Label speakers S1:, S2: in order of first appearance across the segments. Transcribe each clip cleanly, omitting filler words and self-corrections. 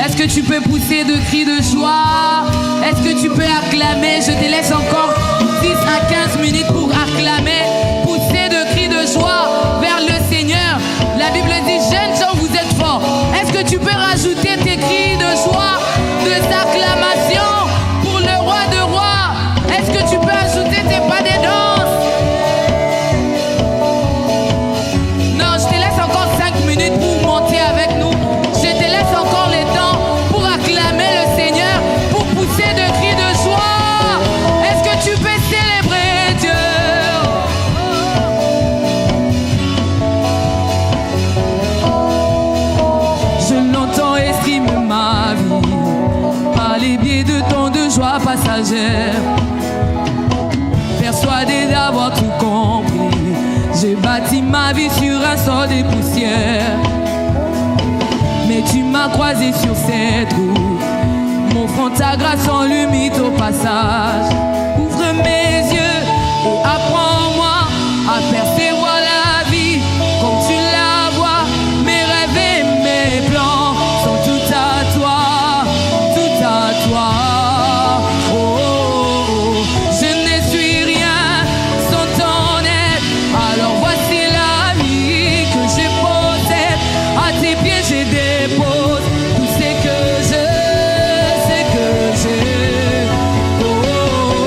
S1: Est-ce que tu peux pousser de cris de joie? Est-ce que tu peux acclamer? Je te laisse encore 10 à 15 minutes pour acclamer, pousser de cris de joie vers le Seigneur. La Bible dit, jeunes gens, vous êtes forts. Est-ce que tu peux rajouter tes cris de joie, de acclamation pour le roi de rois? Est-ce que tu peux ajouter tes pas des danses? Non, je te laisse encore 5 minutes pour monter avec nous. Je te laisse encore le temps pour acclamer le Seigneur, pour pousser de cris de joie. Est-ce que tu peux célébrer Dieu? Je l'entends exprimer ma vie par les biais de temps de joie passagère. Persuadé d'avoir tout compris, j'ai bâti ma vie sur un sol de poussière. Mais tu m'as croisé sur cette route, m'offrant ta grâce en limite au passage. Ouvre mes yeux et apprends-moi à percevoir la vie comme tu la vois. Mes rêves et mes plans sont tout à toi, tout à toi. Oh, oh, oh. Je ne suis rien sans ton aide. Alors voici la vie que je possède. À tes pieds je dépose tout ce que j'ai. Oh, oh, oh.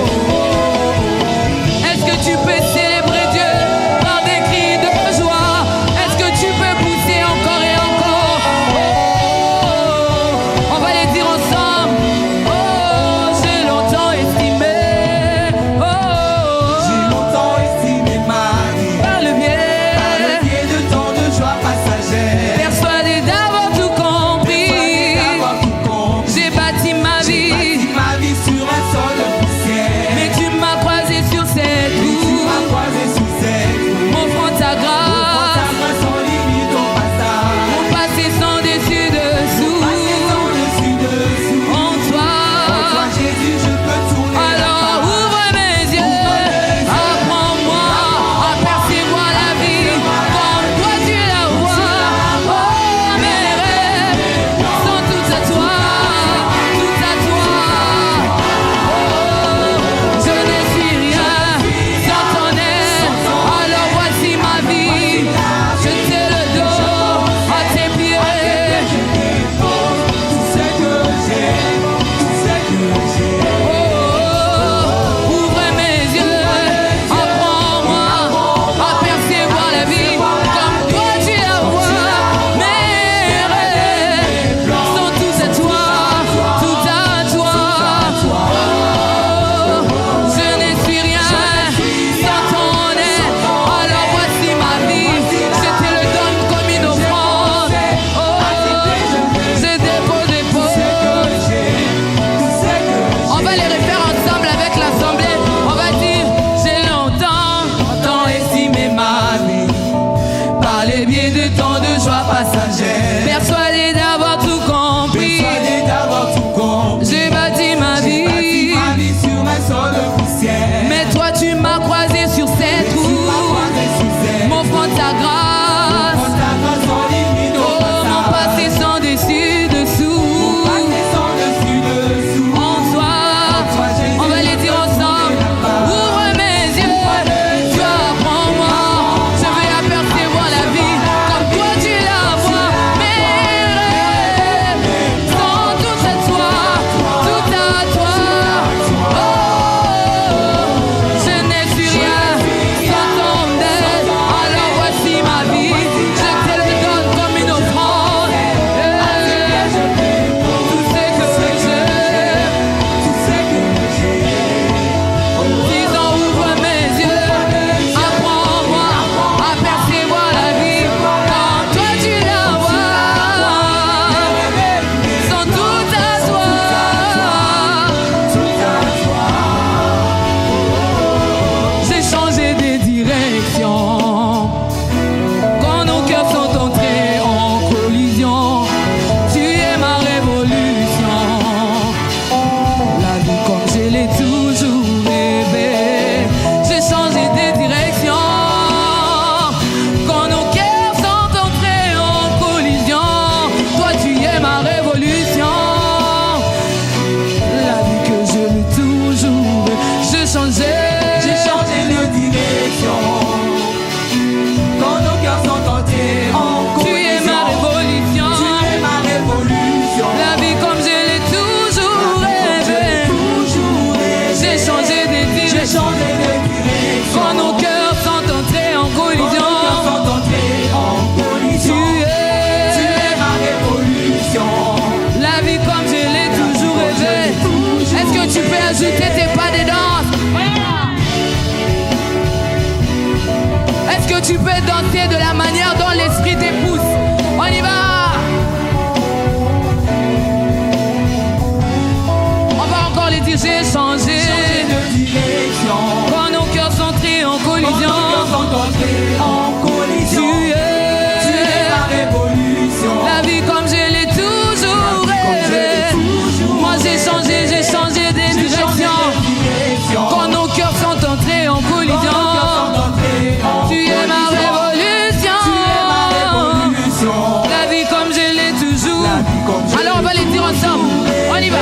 S1: Alors on va les dire ensemble. On y va.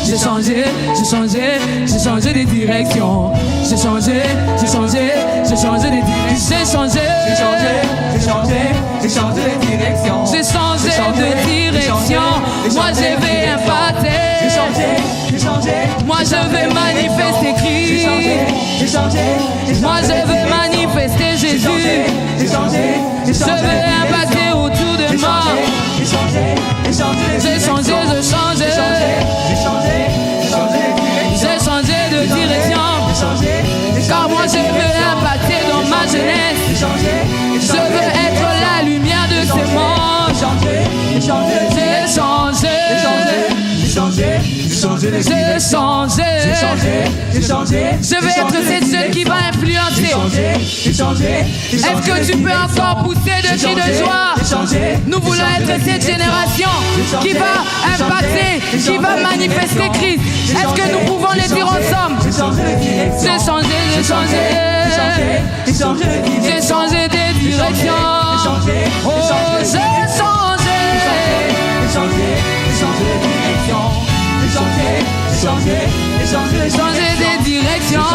S1: J'ai changé, j'ai changé, j'ai changé de direction. J'ai changé, j'ai changé, j'ai changé de direction. J'ai changé,
S2: j'ai changé, j'ai changé, j'ai changé de direction.
S1: J'ai changé de direction. Moi je vais impacter.
S2: J'ai changé, j'ai changé.
S1: Moi je vais manifester Christ.
S2: J'ai changé, j'ai changé.
S1: Moi je veux manifester Jésus.
S2: J'ai changé, j'ai changé.
S1: Je veux impacter autour de moi.
S2: J'ai changé, j'ai changé.
S1: J'ai changé, j'ai changé.
S2: J'ai changé, j'ai changé.
S1: J'ai changé de direction.
S2: J'ai changé,
S1: car moi je veux impacter dans ma jeunesse.
S2: j'ai changé.
S1: Je veux être la lumière de ce monde.
S2: J'ai changé, j'ai changé.
S1: J'ai changé.
S2: J'ai changé, j'ai changé.
S1: J'ai changé.
S2: J'ai changé, j'ai changé.
S1: Je veux être cette jeune qui va influencer.
S2: J'ai changé.
S1: Est-ce que tu peux encore pousser de cris de joie?
S2: J'ai changé.
S1: Nous voulons être cette génération qui va impacter, qui va manifester Christ. Est-ce que nous pouvons les dire ensemble?
S2: J'ai changé de direction.
S1: J'ai changé, j'ai changé.
S2: J'ai changé de direction.
S1: J'ai changé de direction. Oh, j'ai changé.
S2: J'ai changé de direction. J'ai changé
S1: de direction.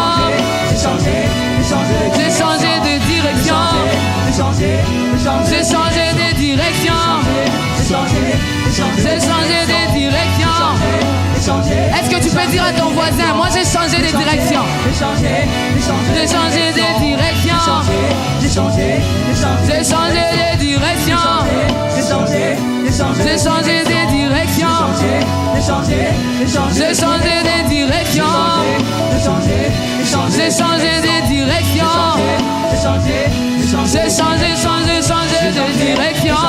S2: J'ai changé
S1: de direction. J'ai changé de direction. J'ai changé de direction. Est-ce que tu peux dire à ton voisin, moi j'ai changé de direction. J'ai changé de direction. J'ai changé de direction. J'ai changé de direction. J'ai changé de direction. J'ai changé de direction. J'ai changé de direction.